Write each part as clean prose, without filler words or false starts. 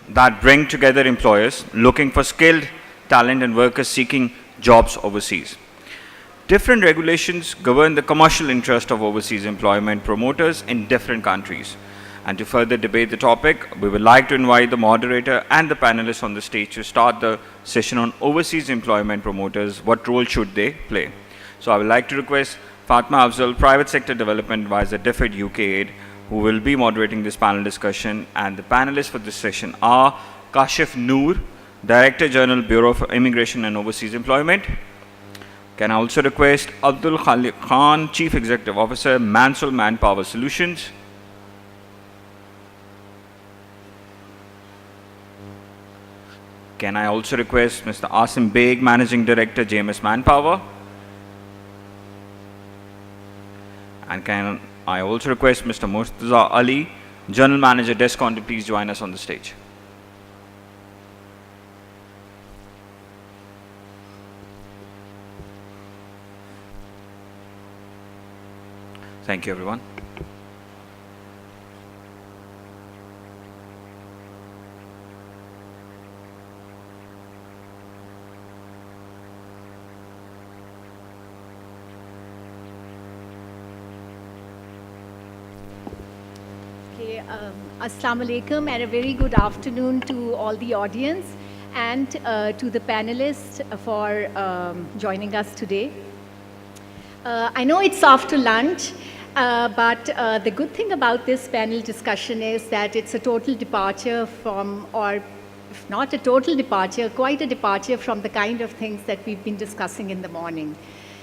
that bring together employers looking for skilled talent and workers seeking jobs overseas. Different regulations govern the commercial interest of overseas employment promoters in different countries. And to further debate the topic, we would like to invite the moderator and the panelists on the stage to start the session on overseas employment promoters. What role should they play? So I would like to request Fatimah Afzal, Private Sector Development Advisor, DFID UK Aid, who will be moderating this panel discussion. And the panelists for this session are Kashif Noor, Director General, Bureau of Immigration and Overseas Employment. Can I also request Abdul Khalique, Chief Executive Officer, Mansol Manpower Solutions. Can I also request Mr. Issam Baig, Managing Director, JMS Manpower. And can I also request Mr. Murtaza Ali, General Manager, Descon, to please join us on the stage. Thank you, everyone. Okay, Assalamu alaikum and a very good afternoon to all the audience and to the panelists for joining us today. I know it's after lunch, but the good thing about this panel discussion is that it's a total departure from, or if not a total departure, quite a departure from the kind of things that we've been discussing in the morning.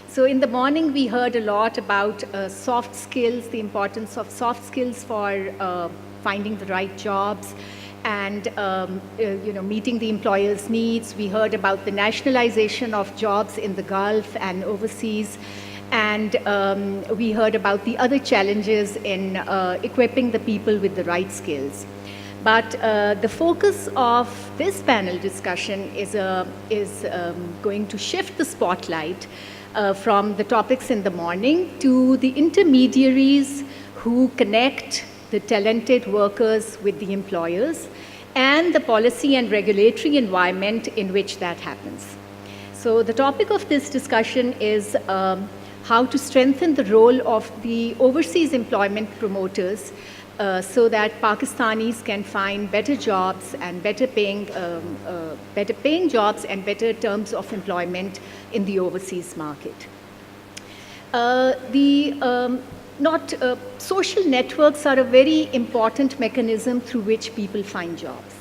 So in the morning, we heard a lot about soft skills, the importance of soft skills for finding the right jobs and meeting the employer's needs. We heard about the nationalization of jobs in the Gulf and overseas. And we heard about the other challenges in equipping the people with the right skills. But the focus of this panel discussion is going to shift the spotlight from the topics in the morning to the intermediaries who connect the talented workers with the employers and the policy and regulatory environment in which that happens. So the topic of this discussion is how to strengthen the role of the overseas employment promoters so that Pakistanis can find better jobs and better paying jobs and better terms of employment in the overseas market. Social networks are a very important mechanism through which people find jobs.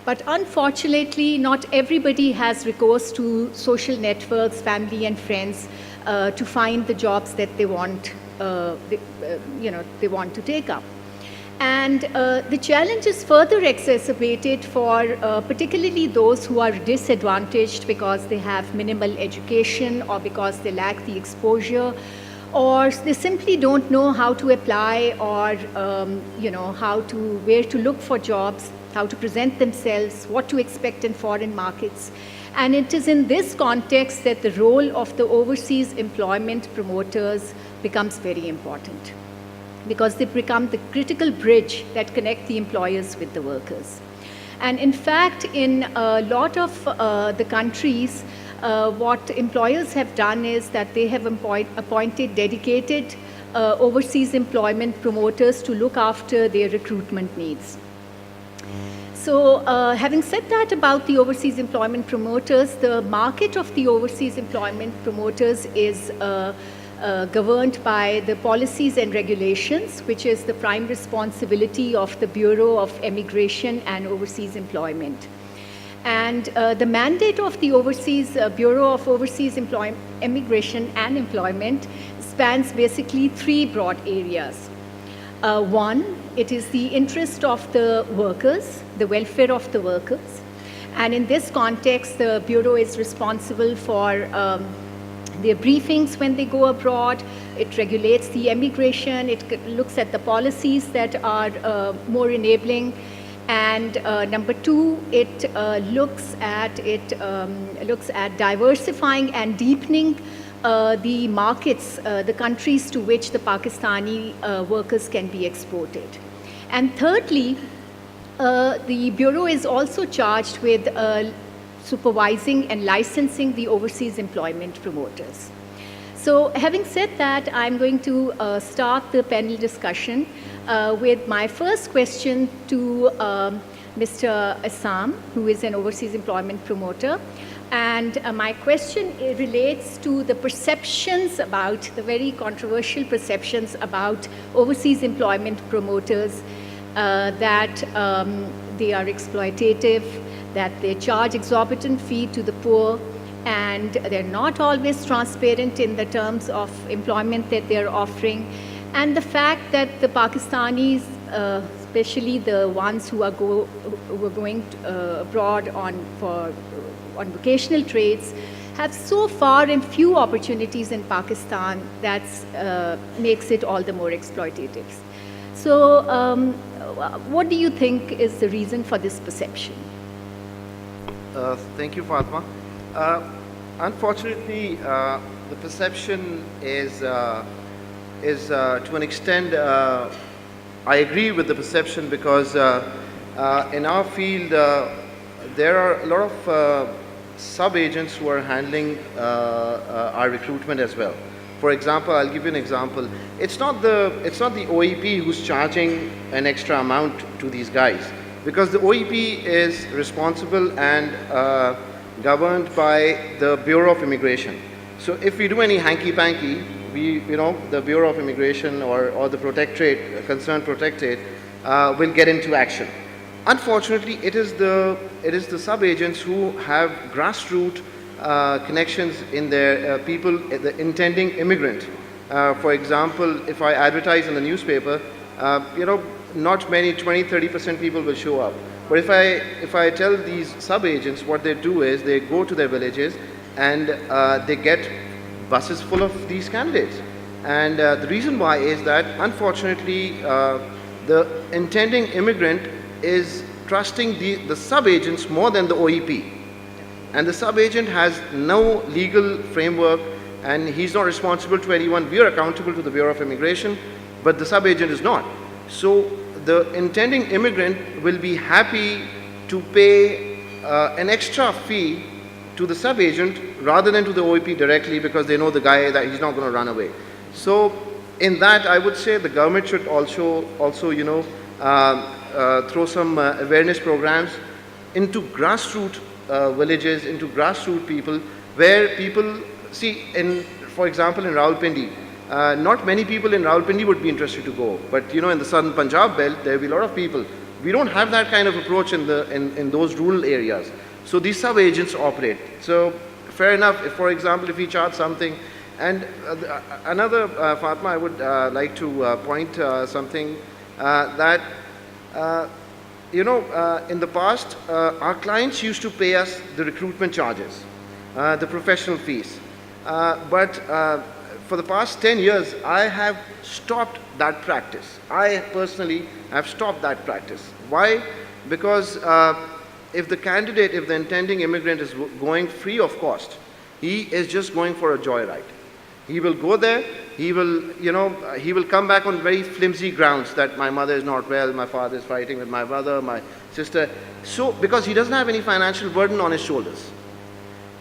But unfortunately, not everybody has recourse to social networks, family and friends, to find the jobs that they want, they want to take up. And the challenge is further exacerbated for particularly those who are disadvantaged because they have minimal education or because they lack the exposure or they simply don't know how to apply or where to look for jobs, how to present themselves, what to expect in foreign markets. And it is in this context that the role of the overseas employment promoters becomes very important, because they become the critical bridge that connect the employers with the workers. And in fact, in a lot of the countries, what employers have done is that they have appointed dedicated overseas employment promoters to look after their recruitment needs. So having said that about the overseas employment promoters, the market of the overseas employment promoters is governed by the policies and regulations, which is the prime responsibility of the Bureau of Immigration and Overseas Employment. And the mandate of the Bureau of Overseas Immigration and Employment spans basically three broad areas. One, it is the interest of the workers, the welfare of the workers. And in this context, the Bureau is responsible for their briefings when they go abroad. It regulates the emigration. It looks at the policies that are more enabling. And number two, it looks at diversifying and deepening the markets, the countries to which the Pakistani workers can be exported. And thirdly, The Bureau is also charged with supervising and licensing the overseas employment promoters. So having said that, I'm going to start the panel discussion with my first question to Mr. Issam, who is an overseas employment promoter. And my question relates to the perceptions about, the very controversial perceptions about overseas employment promoters, that they are exploitative, that they charge exorbitant fee to the poor, and they're not always transparent in the terms of employment that they're offering. And the fact that the Pakistanis, especially the ones who are going abroad on vocational trades, have so far and few opportunities in Pakistan that makes it all the more exploitative. So what do you think is the reason for this perception? Thank you, Fatimah. Unfortunately, the perception is to an extent, I agree with the perception, because in our field, there are a lot of sub-agents who are handling our recruitment as well. For example, I'll give you an example. It's not the OEP who's charging an extra amount to these guys, because the OEP is responsible and governed by the Bureau of Immigration. So if we do any hanky-panky, the Bureau of Immigration or the protectorate, concerned protectorate, will get into action. Unfortunately, it is the sub-agents who have grassroots connections in their people, the intending immigrant. For example, if I advertise in the newspaper, not many, 20-30% people will show up. But if I tell these sub-agents, what they do is they go to their villages and they get buses full of these candidates. And the reason why is that, unfortunately, the intending immigrant is trusting the sub-agents more than the OEP. And the sub-agent has no legal framework, and he's not responsible to anyone. We are accountable to the Bureau of Immigration, but the sub-agent is not. So the intending immigrant will be happy to pay an extra fee to the sub-agent rather than to the OEP directly, because they know the guy that he's not going to run away. So in that, I would say the government should also throw some awareness programs into grassroots villages, into grassroots people, where people see, for example, in Rawalpindi, not many people in Rawalpindi would be interested to go, but in the southern Punjab belt, there will be a lot of people. We don't have that kind of approach in those rural areas. So these sub-agents operate. So fair enough, if, for example, if we charge something, and another, Fatimah, I would like to point something that, in the past, our clients used to pay us the recruitment charges, the professional fees. But for the past 10 years, I have stopped that practice. I personally have stopped that practice. Why? Because if the intending immigrant is going free of cost, he is just going for a joyride. He will go there, he will come back on very flimsy grounds that my mother is not well, my father is fighting with my brother, my sister. So, because he doesn't have any financial burden on his shoulders.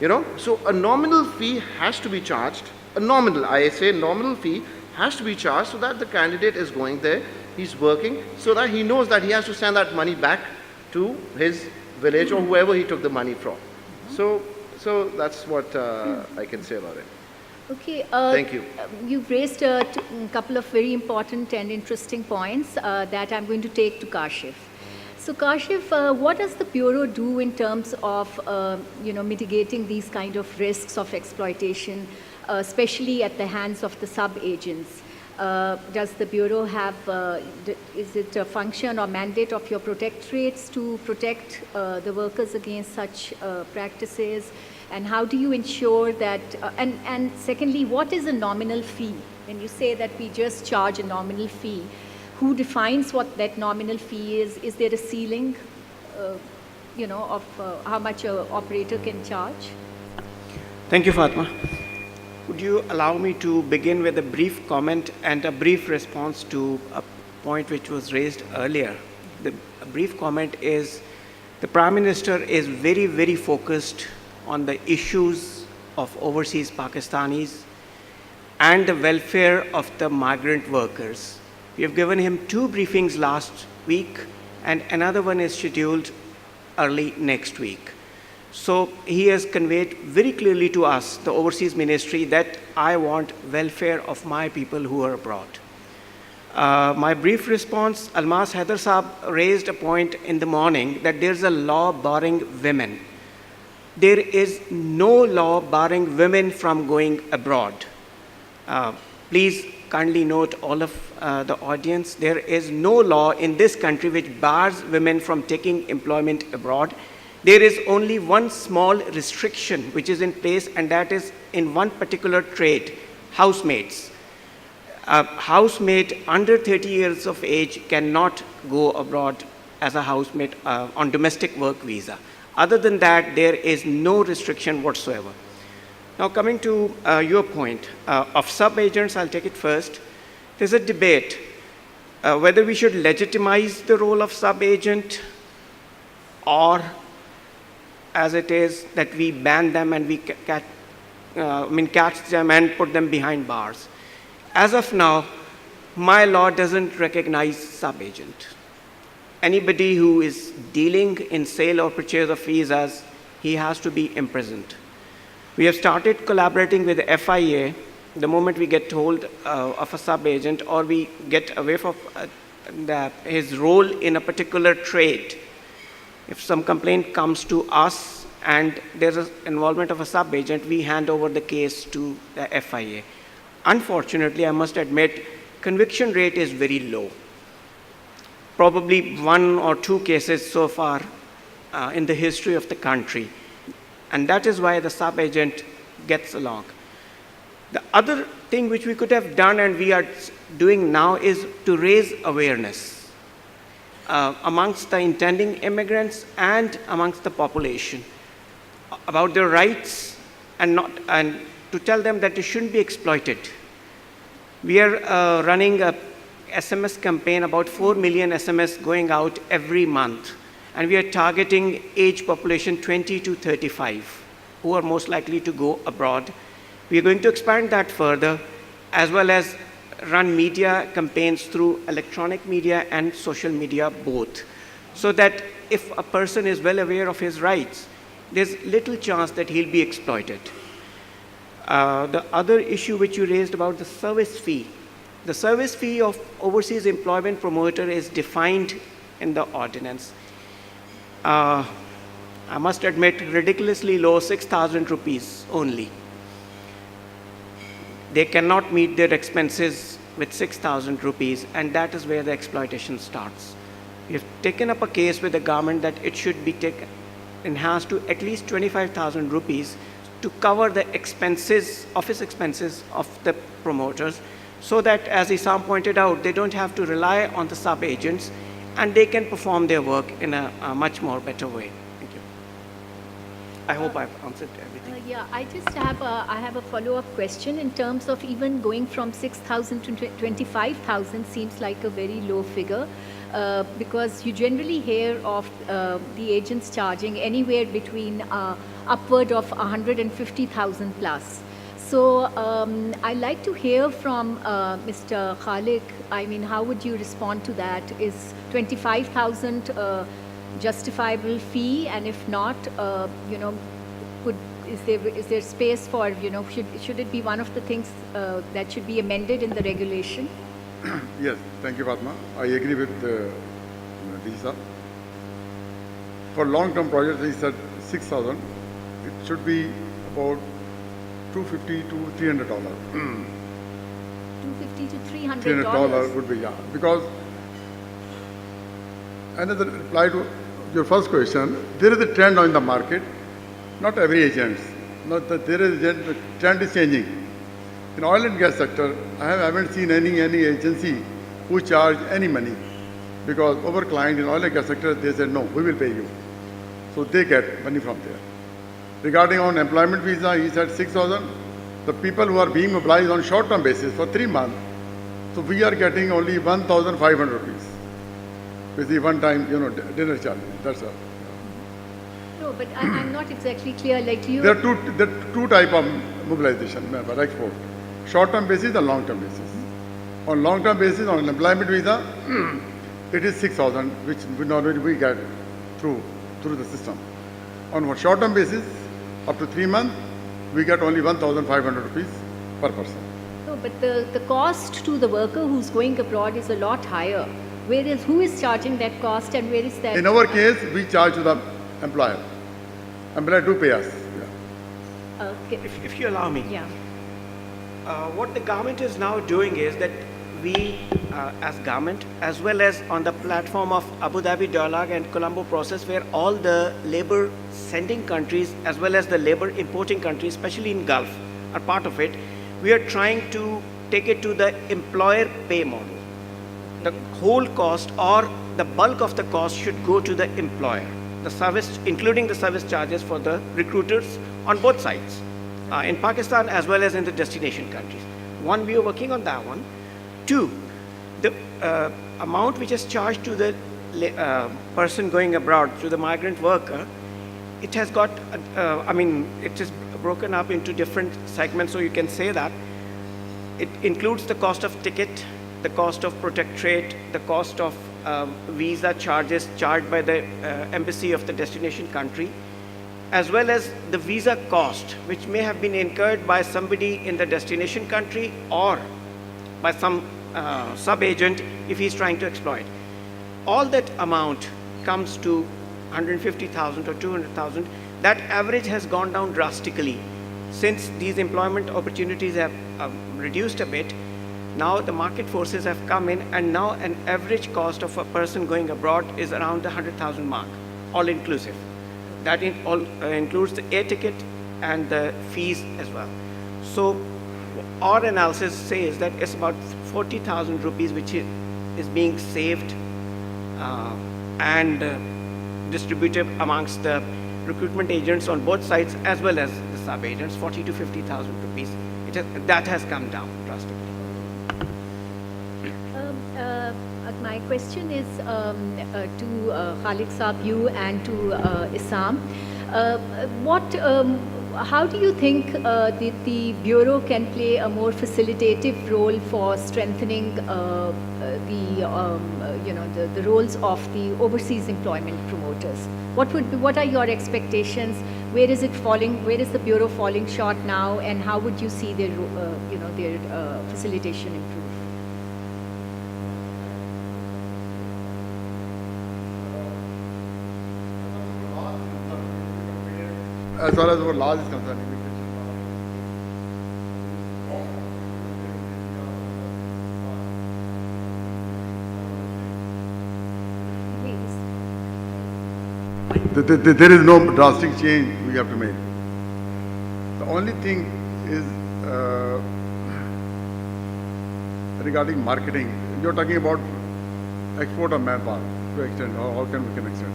So a nominal fee has to be charged. A nominal fee has to be charged so that the candidate is going there, he's working, so that he knows that he has to send that money back to his village or whoever he took the money from. So that's what I can say about it. Okay. Thank you. You've raised a couple of very important and interesting points that I'm going to take to Kashif. So Kashif, what does the Bureau do in terms of mitigating these kind of risks of exploitation, especially at the hands of the sub-agents? Does the Bureau have, is it a function or mandate of your protectorates to protect the workers against such practices? And how do you ensure that, and secondly, what is a nominal fee? When you say that we just charge a nominal fee, who defines what that nominal fee is? Is there a ceiling, of how much an operator can charge? Thank you, Fatimah. Would you allow me to begin with a brief comment and a brief response to a point which was raised earlier? The brief comment is the Prime Minister is very, very focused on the issues of overseas Pakistanis and the welfare of the migrant workers. We have given him 2 briefings last week, and another one is scheduled early next week. So he has conveyed very clearly to us, the Overseas Ministry, that I want welfare of my people who are abroad. My brief response, Almas Haider Saab raised a point in the morning that there's a law barring women. There is no law barring women from going abroad. Please kindly note, all of the audience, there is no law in this country which bars women from taking employment abroad. There is only one small restriction which is in place, and that is in one particular trade, housemaids. A housemaid under 30 years of age cannot go abroad as a housemaid on domestic work visa. Other than that, there is no restriction whatsoever. Now, coming to your point of sub-agents, I'll take it first. There's a debate whether we should legitimize the role of sub-agent, or as it is that we ban them and we catch them and put them behind bars. As of now, my law doesn't recognize sub-agent. Anybody who is dealing in sale or purchase of visas, he has to be imprisoned. We have started collaborating with the FIA the moment we get told of a sub-agent, or we get away from his role in a particular trade. If some complaint comes to us and there's an involvement of a sub-agent, we hand over the case to the FIA. Unfortunately, I must admit, conviction rate is very low. Probably 1 or 2 cases so far in the history of the country. And that is why the sub-agent gets along. The other thing which we could have done and we are doing now is to raise awareness amongst the intending immigrants and amongst the population about their rights, and to tell them that they shouldn't be exploited. We are running a SMS campaign, about 4 million SMS going out every month, and we are targeting age population 20 to 35, who are most likely to go abroad. We are going to expand that further, as well as run media campaigns through electronic media and social media both, so that if a person is well aware of his rights, there's little chance that he'll be exploited. The other issue which you raised about the service fee. The service fee of overseas employment promoter is defined in the ordinance. I must admit, ridiculously low, 6,000 rupees only. They cannot meet their expenses with 6,000 rupees, and that is where the exploitation starts. We have taken up a case with the government that it should be enhanced to at least 25,000 rupees to cover the expenses, office expenses of the promoters, so that, as Issam pointed out, they don't have to rely on the sub-agents and they can perform their work in a much more better way. Thank you. I hope I've answered everything. Yeah, I have a follow-up question in terms of even going from 6,000 to 25,000 seems like a very low figure. Because you generally hear of the agents charging anywhere between upward of 150,000 plus. So I'd like to hear from Mr. Khalique. I mean, how would you respond to that? Is 25,000 justifiable fee? And if not, is there space for, should it be one of the things that should be amended in the regulation? Yes, thank you, Fatimah. I agree with Lisa. For long-term projects, he said 6,000. It should be about $250 to $300. $250 to $300. $300 would be, yeah. Because another reply to your first question, there is a trend on the market. Not every agent. The trend is changing. In oil and gas sector, I haven't seen any agency who charge any money, because our client in oil and gas sector, they said, no, we will pay you. So they get money from there. Regarding on employment visa, he said 6,000. The people who are being mobilized on short-term basis for 3 months, so we are getting only 1,500 rupees. Basically, one time, dinner charge. That's all. No, but I'm not exactly clear. Like you. There are two type of mobilization, export. Short-term basis and long-term basis. On long-term basis, on employment visa, it is 6,000, which normally we get through the system. On short-term basis, up to 3 months, we get only 1,500 rupees per person. No, but the cost to the worker who's going abroad is a lot higher. Who is charging that cost and where is that? In our case, we charge to the employer. Employer do pay us. Yeah. Okay. If you allow me. Yeah. What the government is now doing is that we, as government, as well as on the platform of Abu Dhabi Dialogue and Colombo process, where all the labor sending countries as well as the labor importing countries, especially in Gulf, are part of it, we are trying to take it to the employer pay model. The whole cost or the bulk of the cost should go to the employer, the service, including the service charges for the recruiters on both sides, in Pakistan as well as in the destination countries. One, we are working on that one. Two, the amount which is charged to the person going abroad, to the migrant worker, it has got, it is broken up into different segments, so you can say that it includes the cost of ticket, the cost of protectorate, the cost of visa charges charged by the embassy of the destination country, as well as the visa cost, which may have been incurred by somebody in the destination country or by some sub-agent if he's trying to exploit. All that amount comes to 150,000 or 200,000. That average has gone down drastically since these employment opportunities have reduced a bit. Now the market forces have come in, and now an average cost of a person going abroad is around the 100,000 mark, all inclusive. That includes the air ticket and the fees as well. So our analysis says that it's about 40,000 rupees which is being saved and distributed amongst the recruitment agents on both sides as well as the sub-agents, 40 to 50,000 rupees. That has come down drastically. My question is to Khalique Saab, you and to Issam. How do you think the Bureau can play a more facilitative role for strengthening the roles of the overseas employment promoters? What are your expectations? Where is it falling? Where is the Bureau falling short now? And how would you see their facilitation improve? As far as our law is concerned, there is no drastic change we have to make. The only thing is regarding marketing. You're talking about export of manpower to extent, how can we extend?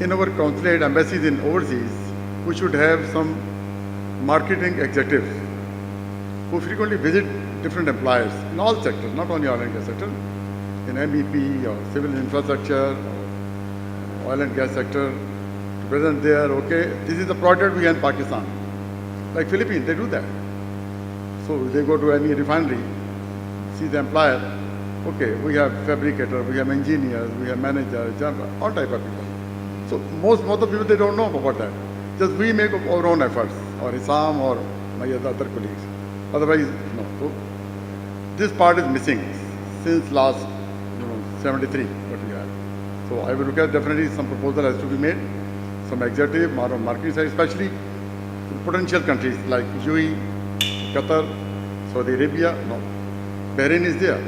In our consulate embassies in overseas, we should have some marketing executives who frequently visit different employers in all sectors, not only oil and gas sector, in MEP or civil infrastructure, or oil and gas sector, to present there, okay, this is the product we have in Pakistan. Like Philippines, they do that. So they go to any refinery, see the employer, okay, we have fabricator, we have engineers, we have managers, all type of people. So most of the people, they don't know about that. Just we make our own efforts, or Issam or my other colleagues. Otherwise, no. So this part is missing since last 73, what we have. So I will look at definitely some proposal has to be made, some executive, marketing side, especially potential countries like UAE, Qatar, Saudi Arabia. No, Bahrain is there.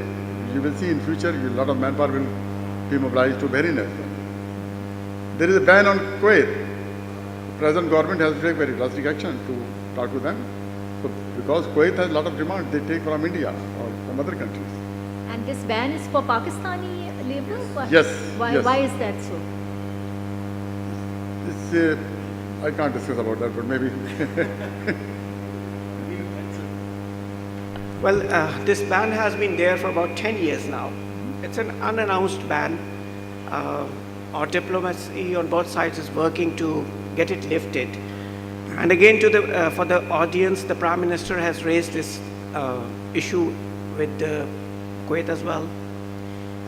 You will see in future a lot of manpower will be mobilized to Bahrain as well. There is a ban on Kuwait. The present government has to take very drastic action to talk to them. So because Kuwait has a lot of demand, they take from India or from other countries. And this ban is for Pakistani labor? Yes. Why is that so? It's, I can't discuss about that, but maybe. Well, this ban has been there for about 10 years now. it's an unannounced ban. Our diplomacy on both sides is working to get it lifted. And again, for the audience, the Prime Minister has raised this issue with Kuwait as well.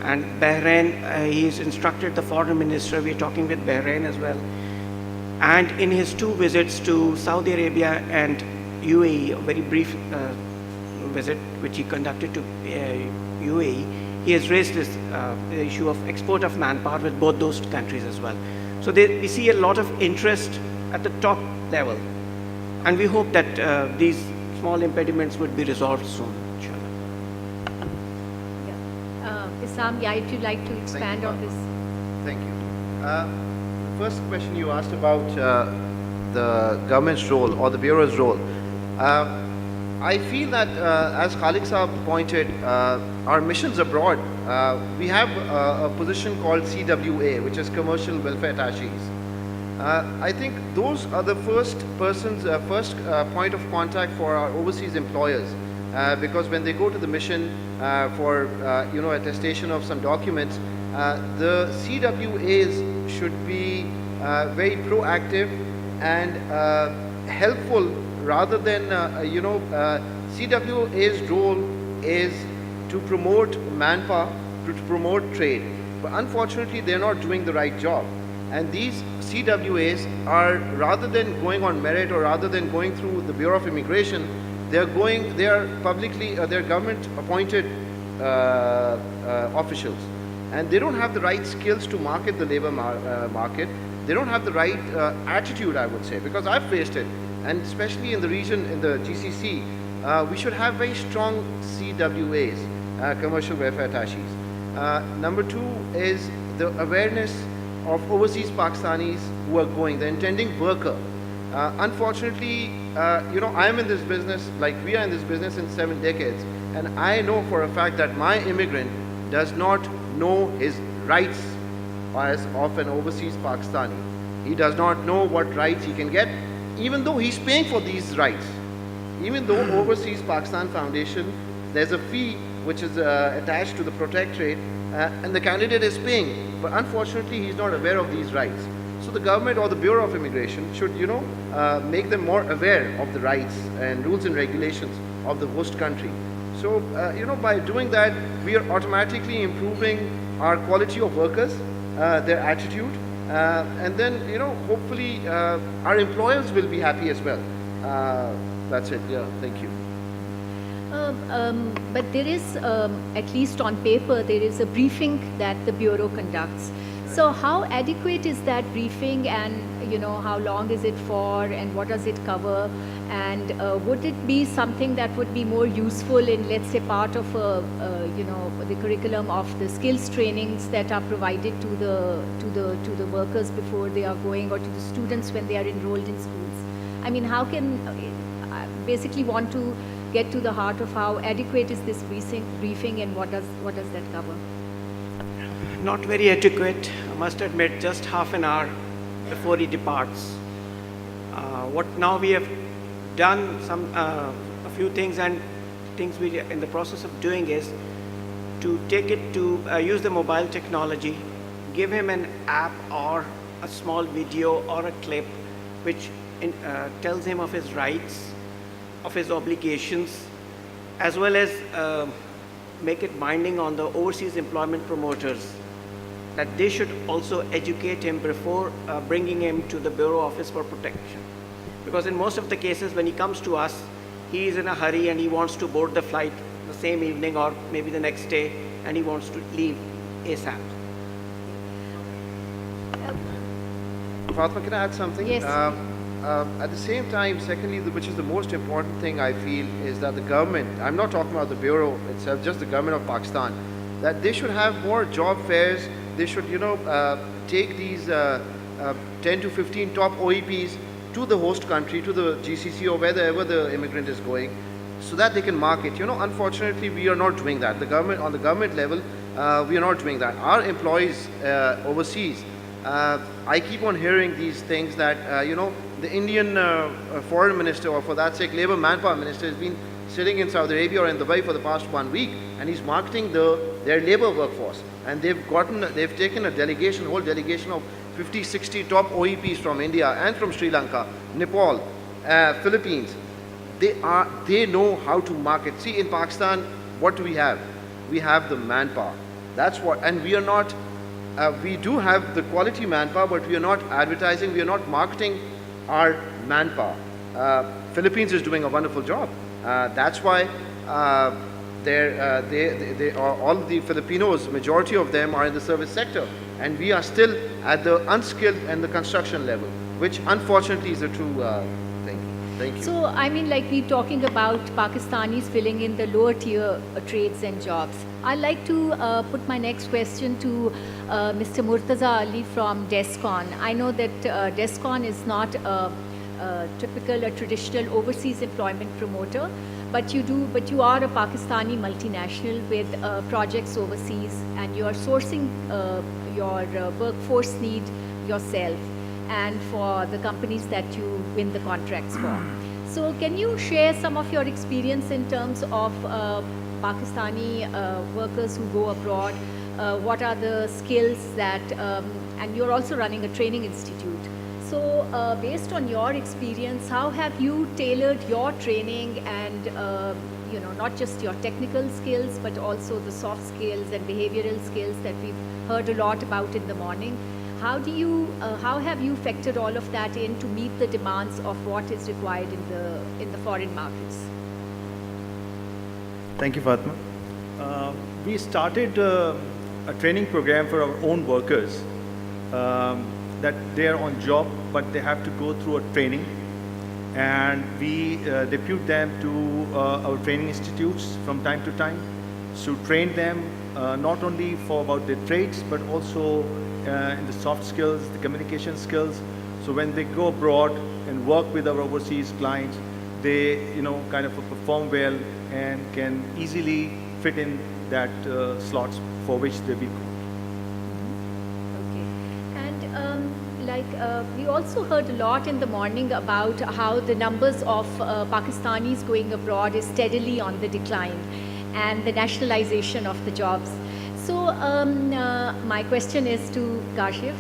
And Bahrain, he's instructed the Foreign Minister, we're talking with Bahrain as well. And in his 2 visits to Saudi Arabia and UAE, a very brief visit which he conducted to UAE, he has raised this the issue of export of manpower with both those countries as well. So we see a lot of interest at the top level. And we hope that these small impediments would be resolved soon, inshallah. Yeah. Issam, yeah, if you'd like to expand on this. Thank you. The first question you asked about the government's role or the Bureau's role. I feel that, as Khalique Saab pointed, our missions abroad, we have a position called CWA, which is Commercial Welfare Attaches. I think those are the first point of contact for our overseas employers, because when they go to the mission for attestation of some documents, the CWAs should be very proactive and helpful, rather than CWA's role is to promote manpower, to promote trade, but unfortunately they're not doing the right job. And these CWAs are, rather than going on merit or rather than going through the Bureau of Immigration, they are publicly, they're government appointed officials, and they don't have the right skills to market the labor market. They don't have the right attitude, I would say, because I've faced it, and especially in the region, in the GCC, we should have very strong CWAs, Commercial Welfare Attaches. Number 2 is the awareness of overseas Pakistanis who are going, the intending worker. Unfortunately, I am in this business, like we are in this business in 7 decades, and I know for a fact that my immigrant does not know his rights as of an overseas Pakistani. He does not know what rights he can get, even though he's paying for these rights. Even though Overseas Pakistan Foundation, there's a fee which is attached to the protectorate, and the candidate is paying, but unfortunately he's not aware of these rights. So the government or the Bureau of Immigration should, make them more aware of the rights and rules and regulations of the host country. So, by doing that, we are automatically improving our quality of workers, their attitude, and then, hopefully our employers will be happy as well. That's it. Yeah, thank you. But there is, at least on paper, there is a briefing that the Bureau conducts. So how adequate is that briefing, and how long is it for, and what does it cover? And would it be something that would be more useful in, let's say, part of the curriculum of the skills trainings that are provided to the workers before they are going, or to the students when they are enrolled in schools? I mean, how can I basically want to get to the heart of how adequate is this briefing, and what does that cover? Not very adequate, I must admit, just half an hour before he departs. What now we have done a few things, and things we are in the process of doing is to take it to use the mobile technology, give him an app or a small video or a clip which tells him of his rights, of his obligations, as well as make it binding on the overseas employment promoters, that they should also educate him before bringing him to the Bureau office for protection. Because in most of the cases when he comes to us, he is in a hurry and he wants to board the flight the same evening or maybe the next day, and he wants to leave ASAP. Fatimah, can I add something? Yes. At the same time, secondly, which is the most important thing I feel, is that the government, I'm not talking about the Bureau itself, just the government of Pakistan, that they should have more job fairs. They should, take these 10 to 15 top OEPs to the host country, to the GCC or wherever the immigrant is going, so that they can market. Unfortunately, we are not doing that. The government, on the government level, we are not doing that. Our employees overseas, I keep on hearing these things that, the Indian foreign minister, or for that sake, labor manpower minister, has been sitting in Saudi Arabia or in Dubai for the past 1 week, and he's marketing their labor workforce. And they've taken a delegation, whole delegation of 50, 60 top OEPs from India and from Sri Lanka, Nepal, Philippines. They know how to market. See, in Pakistan, what do we have? We have the manpower. That's what, and we are not, we do have the quality manpower, but we are not advertising, we are not marketing our manpower. Philippines is doing a wonderful job. That's why they are, all the Filipinos, majority of them are in the service sector, and we are still at the unskilled and the construction level, which unfortunately is a true thing. Thank you. So, I mean, like we're talking about Pakistanis filling in the lower tier trades and jobs. I'd like to put my next question to Mr. Murtaza Ali from Descon. I know that Descon is not a traditional overseas employment promoter, but you are a Pakistani multinational with projects overseas, and you are sourcing your workforce need yourself and for the companies that you win the contracts for. So can you share some of your experience in terms of Pakistani workers who go abroad? What are the skills that, and you're also running a training institute. So based on your experience, how have you tailored your training and you know, not just your technical skills, but also the soft skills and behavioral skills that we've heard a lot about in the morning? How have you factored all of that in to meet the demands of what is required in the foreign markets? Thank you, Fatimah. We started a training program for our own workers that they are on job, but they have to go through a training, and we depute them to our training institutes from time to time to train them not only for about their trades, but also in the soft skills, the communication skills. So when they go abroad and work with our overseas clients, they kind of perform well and can easily fit in that slots for which they be called. Okay. And we also heard a lot in the morning about how the numbers of Pakistanis going abroad is steadily on the decline, and the nationalization of the jobs. So my question is to Kashif.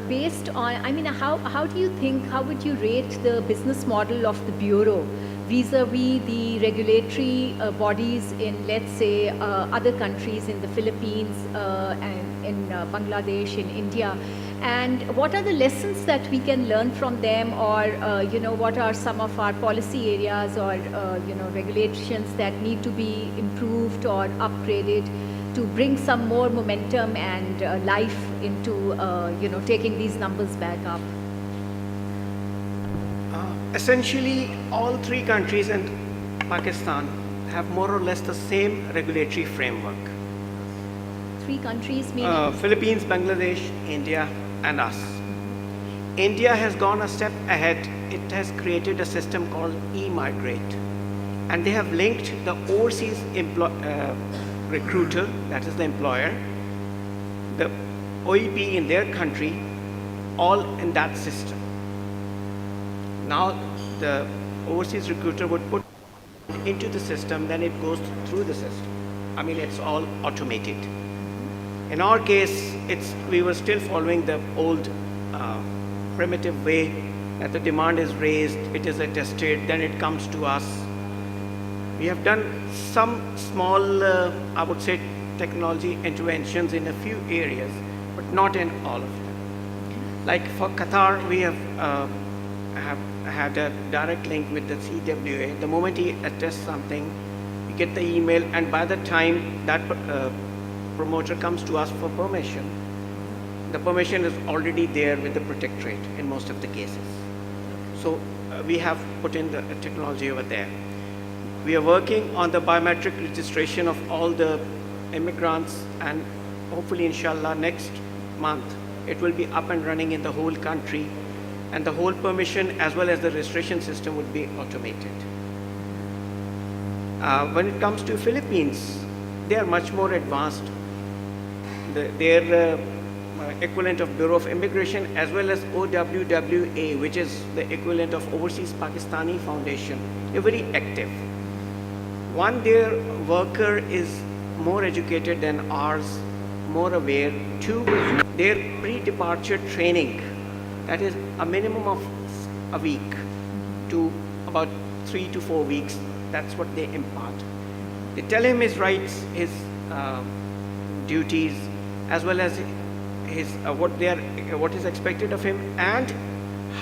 Based on, I mean, how do you think, how would you rate the business model of the Bureau vis-a-vis the regulatory bodies in, let's say, other countries, in the Philippines, and in Bangladesh, in India? And what are the lessons that we can learn from them, or what are some of our policy areas or regulations that need to be improved or upgraded to bring some more momentum and life into taking these numbers back up? Essentially, all three countries and Pakistan have more or less the same regulatory framework. Three countries meaning? Philippines, Bangladesh, India, and us. India has gone a step ahead. It has created a system called e-migrate, and they have linked the overseas recruiter, that is the employer, the OEP in their country, all in that system. Now the overseas recruiter would put into the system, then it goes through the system. I mean, it's all automated. In our case, we were still following the old primitive way that the demand is raised, it is attested, then it comes to us. We have done some small, I would say, technology interventions in a few areas, but not in all of them. Like for Qatar, we have had a direct link with the CWA. The moment he attests something, we get the email, and by the time that promoter comes to us for permission, the permission is already there with the protectorate in most of the cases. So we have put in the technology over there. We are working on the biometric registration of all the immigrants, and hopefully, inshallah, next month, it will be up and running in the whole country, and the whole permission as well as the registration system would be automated. When it comes to Philippines, they are much more advanced. Their equivalent of Bureau of Immigration as well as OWWA, which is the equivalent of Overseas Pakistani Foundation, they're very active. one, their worker is more educated than ours, more aware. Two, their pre-departure training, that is a minimum of a week to about 3 to 4 weeks. That's what they impart. They tell him his rights, his duties, as well as his what is expected of him, and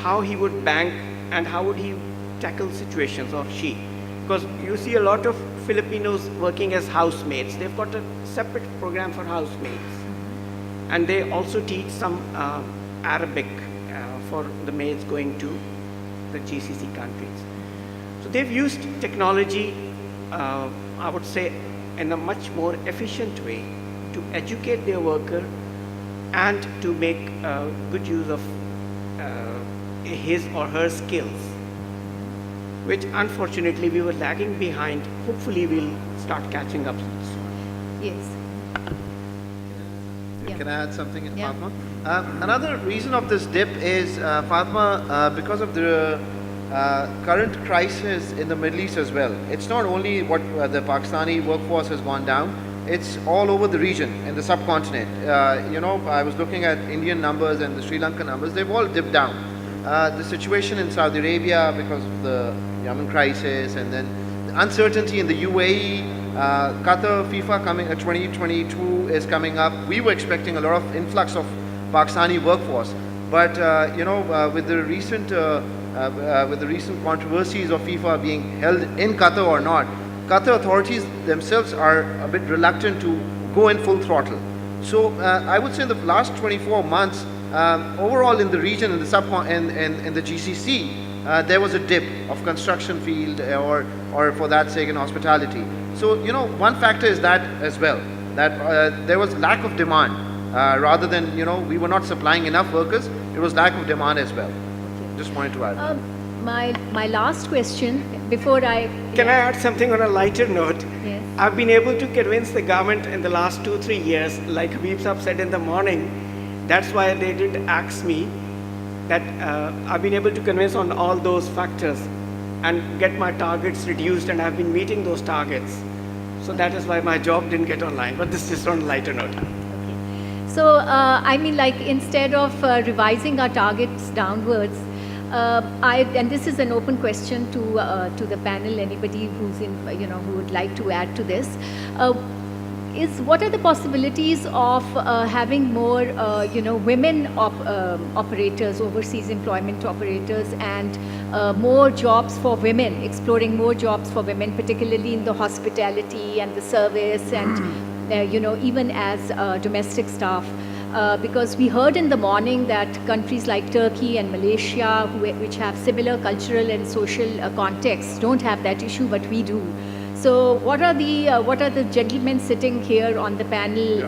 how he would bank and how would he tackle situations, or she. Because you see a lot of Filipinos working as housemaids. They've got a separate program for housemaids. And they also teach some Arabic for the maids going to the GCC countries. So they've used technology, I would say, in a much more efficient way to educate their worker and to make good use of his or her skills, which unfortunately we were lagging behind. Hopefully we'll start catching up soon. Yes. Can I add something, Yeah. Fatimah? Another reason of this dip is, Fatimah, because of the current crisis in the Middle East as well. It's not only what the Pakistani workforce has gone down, it's all over the region, in the subcontinent. I was looking at Indian numbers and the Sri Lankan numbers, they've all dipped down. The situation in Saudi Arabia because of the Yemen crisis, and then the uncertainty in the UAE, Qatar FIFA 2022 is coming up. We were expecting a lot of influx of Pakistani workforce, but with the recent controversies of FIFA being held in Qatar or not, Qatar authorities themselves are a bit reluctant to go in full throttle. So I would say in the last 24 months, overall in the region, in the GCC, there was a dip of construction field or for that sake in hospitality. So one factor is that as well, that there was lack of demand rather than we were not supplying enough workers. It was lack of demand as well. Okay. Just wanted to add. My last question before I... Can I add something on a lighter note? Yes. I've been able to convince the government in the last 2-3 years, like Habib Saab said in the morning. That's why they did ask me that I've been able to convince on all those factors and get my targets reduced, and I've been meeting those targets. So that is why my job didn't get online, but this is on a lighter note. Okay. So, instead of revising our targets downwards, and this is an open question to the panel, anybody who's who would like to add to this, what are the possibilities of having more, women operators, overseas employment operators, and more jobs for women, exploring more jobs for women, particularly in the hospitality and the service, and even as domestic staff. Because we heard in the morning that countries like Turkey and Malaysia, which have similar cultural and social contexts, don't have that issue, but we do. So, what are the gentlemen sitting here on the panel,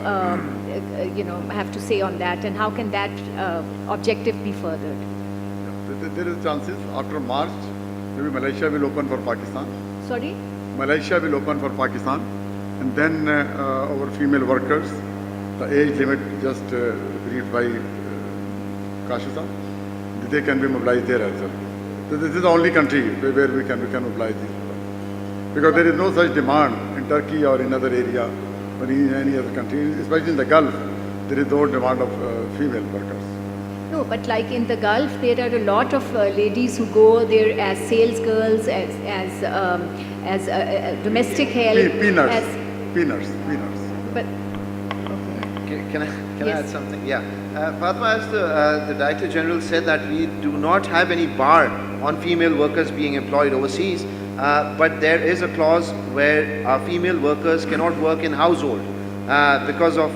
have to say on that, and how can that objective be furthered? There is chances after March, maybe Malaysia will open for Pakistan. Sorry? Malaysia will open for Pakistan, and then our female workers, the age limit just briefed by Kashif, they can be mobilized there as well. So this is the only country where we can mobilize these people. Because there is no such demand in Turkey or in other area or in any other country, especially in the Gulf, there is no demand of female workers. No, but like in the Gulf, there are a lot of ladies who go there as sales girls, as domestic help. Peanuts. But Can I Yes. add something? Yeah. Fatimah, as the Director General said, that we do not have any bar on female workers being employed overseas, but there is a clause where our female workers cannot work in household because of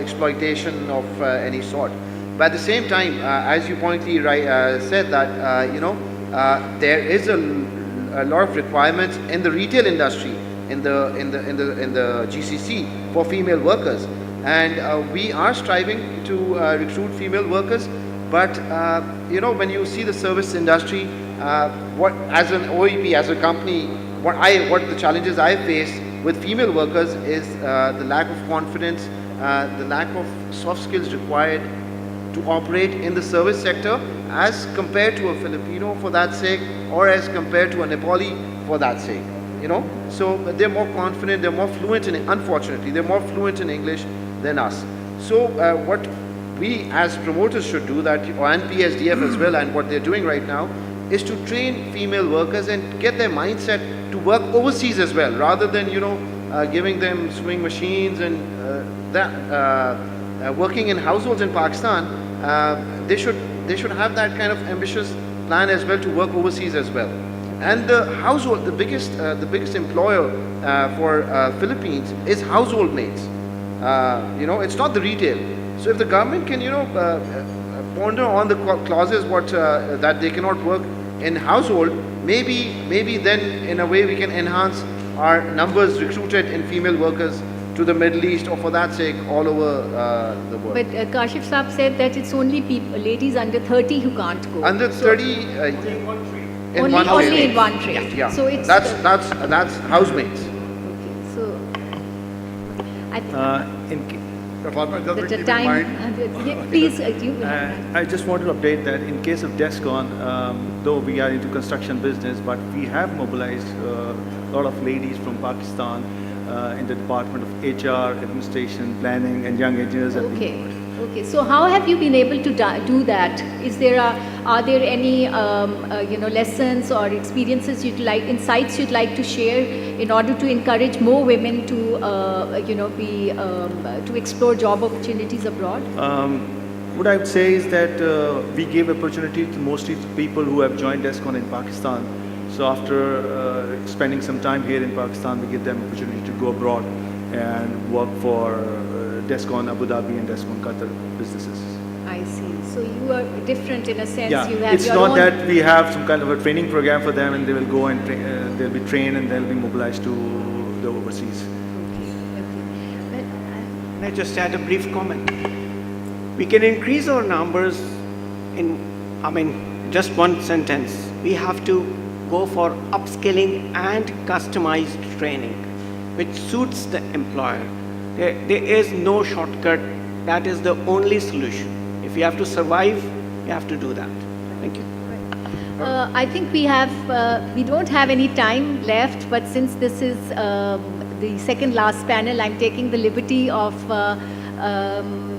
exploitation of any sort. But at the same time, as you pointedly said that there is a lot of requirements in the retail industry in the GCC for female workers. And we are striving to recruit female workers, but when you see the service industry, as an OEP, as a company, what the challenges I face with female workers is the lack of confidence, the lack of soft skills required to operate in the service sector as compared to a Filipino for that sake, or as compared to a Nepali for that sake. you know. So they're more confident, they're more fluent in, unfortunately, they're more fluent in English than us. So what we as promoters should do, that, and PSDF as well, and what they're doing right now, is to train female workers and get their mindset to work overseas as well, rather than, you know, giving them sewing machines and working in households in Pakistan. They should have that kind of ambitious plan as well, to work overseas as well. And the household, the biggest employer for Philippines is household mates. You know, it's not the retail. So if the government can, you know, ponder on the clauses that they cannot work in household, maybe then in a way we can enhance our numbers recruited in female workers to the Middle East, or for that sake all over the world. But Kashif Saab said that it's only ladies under 30 who can't go. Under 30 in one only trade. in one trade. Yeah. So it's that's housemates. okay. So I think Fatimah, just the keep in time. mind, Please, you. I just want to update that in case of Descon, though we are into construction business, but we have mobilized a lot of ladies from Pakistan in the Department of HR, Administration, Planning, and Young Engineers. Okay. Okay. So how have you been able to do that? Are there any you know, lessons or experiences insights you'd like to share in order to encourage more women to you know, to explore job opportunities abroad? What I would say is that we gave opportunity to mostly people who have joined Descon in Pakistan. So after spending some time here in Pakistan, we give them opportunity to go abroad and work for Descon Abu Dhabi and Descon Qatar businesses. I see. So you are different in a sense. Yeah, you have it's your not own that we have some kind of a training program for them and they will go and they'll be trained and they'll be mobilized to the overseas. Okay. Okay. Can I just add a brief comment? We can increase our numbers in, just one sentence. We have to go for upskilling and customized training, which suits the employer. There is no shortcut. That is the only solution. If you have to survive, you have to do that. Thank you. I think we don't have any time left, but since this is the second last panel, I'm taking the liberty of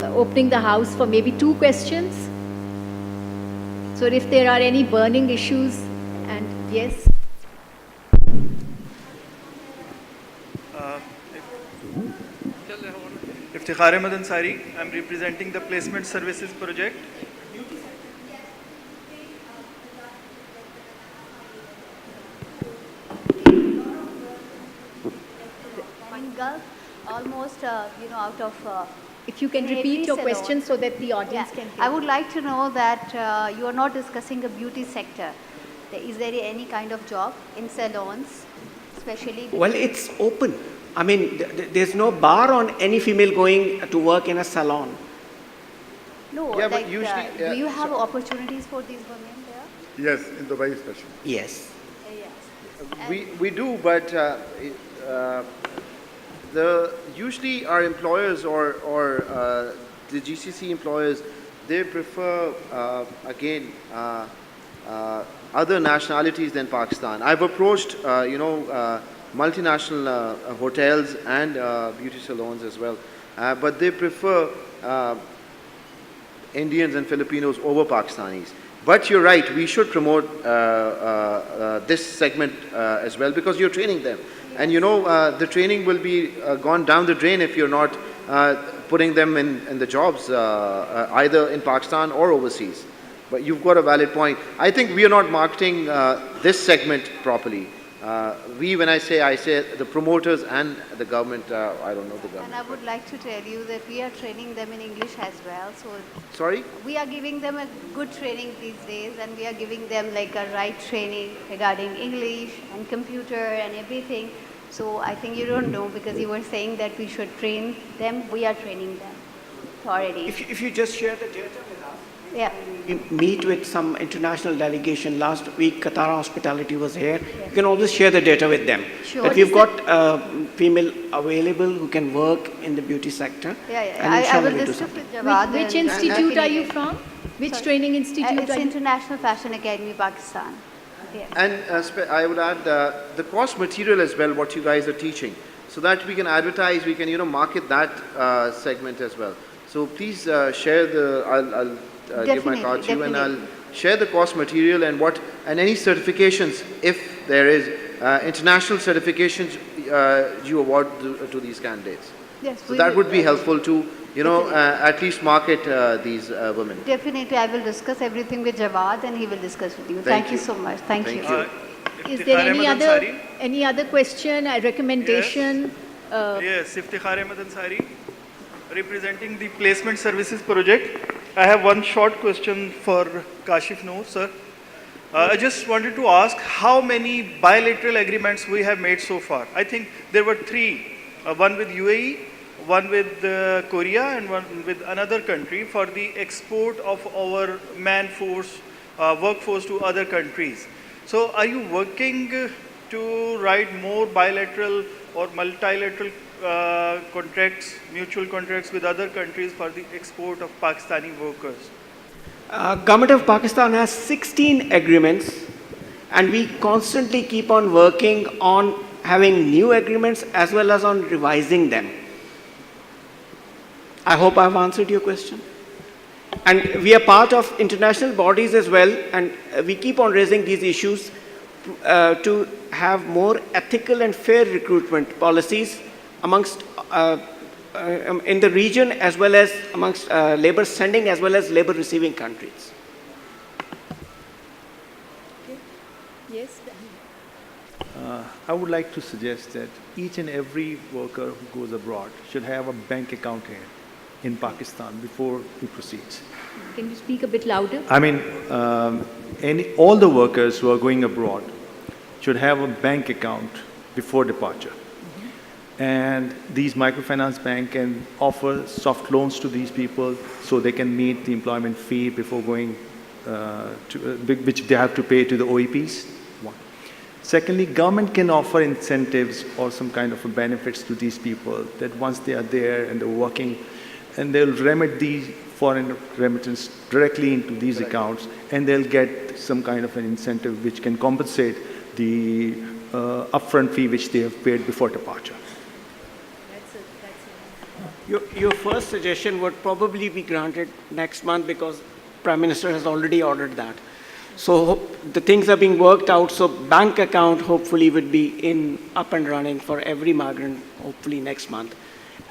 opening the house for maybe 2 questions. So if there are any burning issues, and yes. Iftikhar Ahmed Ansari, I'm representing the Placement Services Project. In Gulf, almost, you know, out of... If you can repeat your question so that the audience can hear. I would like to know that you are not discussing the beauty sector. Is there any kind of job in salons, especially? Well, it's open. There's no bar on any female going to work in a salon. No, Yeah, but like, usually, do you have opportunities for these women there? yes, in Dubai especially. Yes. Yes. We do, but usually our employers or the GCC employers, they prefer again other nationalities than Pakistan. I've approached you know, multinational hotels and beauty salons as well, but they prefer Indians and Filipinos over Pakistanis. But you're right, we should promote this segment as well, because you're training them. And you know, the training will be gone down the drain if you're not putting them in the jobs, either in Pakistan or overseas. But you've got a valid point. I think we are not marketing this segment properly. When I say the promoters and the government, I don't know the government. And I would like to tell you that we are training them in English as well. So Sorry? we are giving them a good training these days, and we are giving them like a right training regarding English and computer and everything. So I think you don't know, because you were saying that we should train them. We are training them already. If you just share the data with us. Yeah. We meet with some international delegation. Last week, Qatar Hospitality was here. Yes. You can always share the data with them. Sure. That we've got female available who can work in the beauty sector. Yeah, yeah. And I inshallah will we'll do discuss something. with Jawad. Which and institute are you affiliate. from? Which Sorry. training institute It's are you? International Fashion Academy, Pakistan. Yes. And I would add the course material as well, what you guys are teaching, so that we can advertise, we can market that segment as well. So please share the. I'll give my card to you, and I'll share the course material and any certifications, if there is international certifications you award to these candidates. Yes, so that would be helpful to at least market these women. Definitely, I will discuss everything with Jawad, and he will discuss with you. Thank you so much. Thank you. Is there any other question, a recommendation? Yes, Iftikhar Ahmed Ansari, representing the Placement Services Project. I have one short question for Kashif Noor, sir. I just wanted to ask how many bilateral agreements we have made so far. I think there were 3, one with UAE, one with Korea, and one with another country for the export of our workforce to other countries. So are you working to write more bilateral or multilateral contracts, mutual contracts with other countries for the export of Pakistani workers? Government of Pakistan has 16 agreements, and we constantly keep on working on having new agreements as well as on revising them. I hope I've answered your question. And we are part of international bodies as well, and we keep on raising these issues to have more ethical and fair recruitment policies amongst in the region, as well as amongst labor sending as well as labor receiving countries. Okay. Yes. I would like to suggest that each and every worker who goes abroad should have a bank account here in Pakistan before he proceeds. Can you speak a bit louder? I mean, all the workers who are going abroad should have a bank account before departure. And these microfinance bank can offer soft loans to these people so they can meet the employment fee before going which they have to pay to the OEPs. One. Secondly, government can offer incentives or some kind of benefits to these people that once they are there and they're working, and they'll remit these foreign remittance directly into these accounts, and they'll get some kind of an incentive which can compensate the upfront fee which they have paid before departure. Your first suggestion would probably be granted next month because Prime Minister has already ordered that. So the things are being worked out. So bank account hopefully would be up and running for every migrant hopefully next month.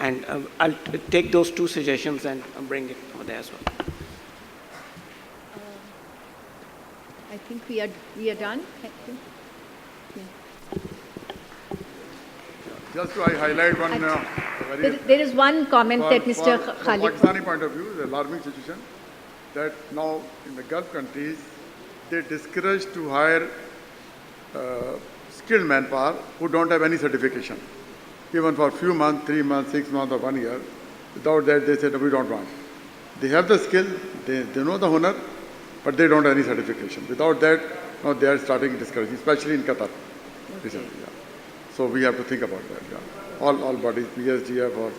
And I'll take those 2 suggestions and bring it over there as well. I think we are done. Thank you. Just to highlight one there is one comment that Mr. From Khalique. Pakistani point of view, the alarming situation that now in the Gulf countries, they discourage to hire skilled manpower who don't have any certification, even for a few months, 3 months, 6 months, or 1 year. Without that, they said, no, we don't want. They have the skill, they know the honor, but they don't have any certification. Without that, now they are starting discouraging, especially in Qatar. Okay. Yeah. So we have to think about that. Yeah. All bodies, PSGF or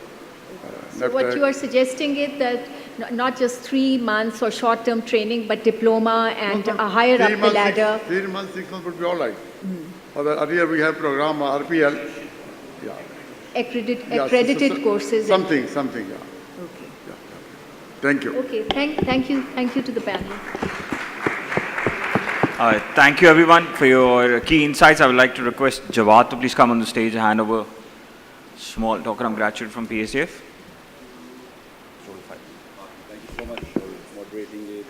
So what you are suggesting is that not just 3 months or short-term training, but diploma and a higher up the ladder. 3 months, 6 months would be all right. Earlier we have program RPL. Yeah. Accredited courses. Something, yeah. Okay. Yeah. Thank you. Okay, thank you to the panel. Thank you everyone for your key insights. I would like to request Jawad to please come on the stage and hand over small token of gratitude from PSAF. Thank you so much for moderating it.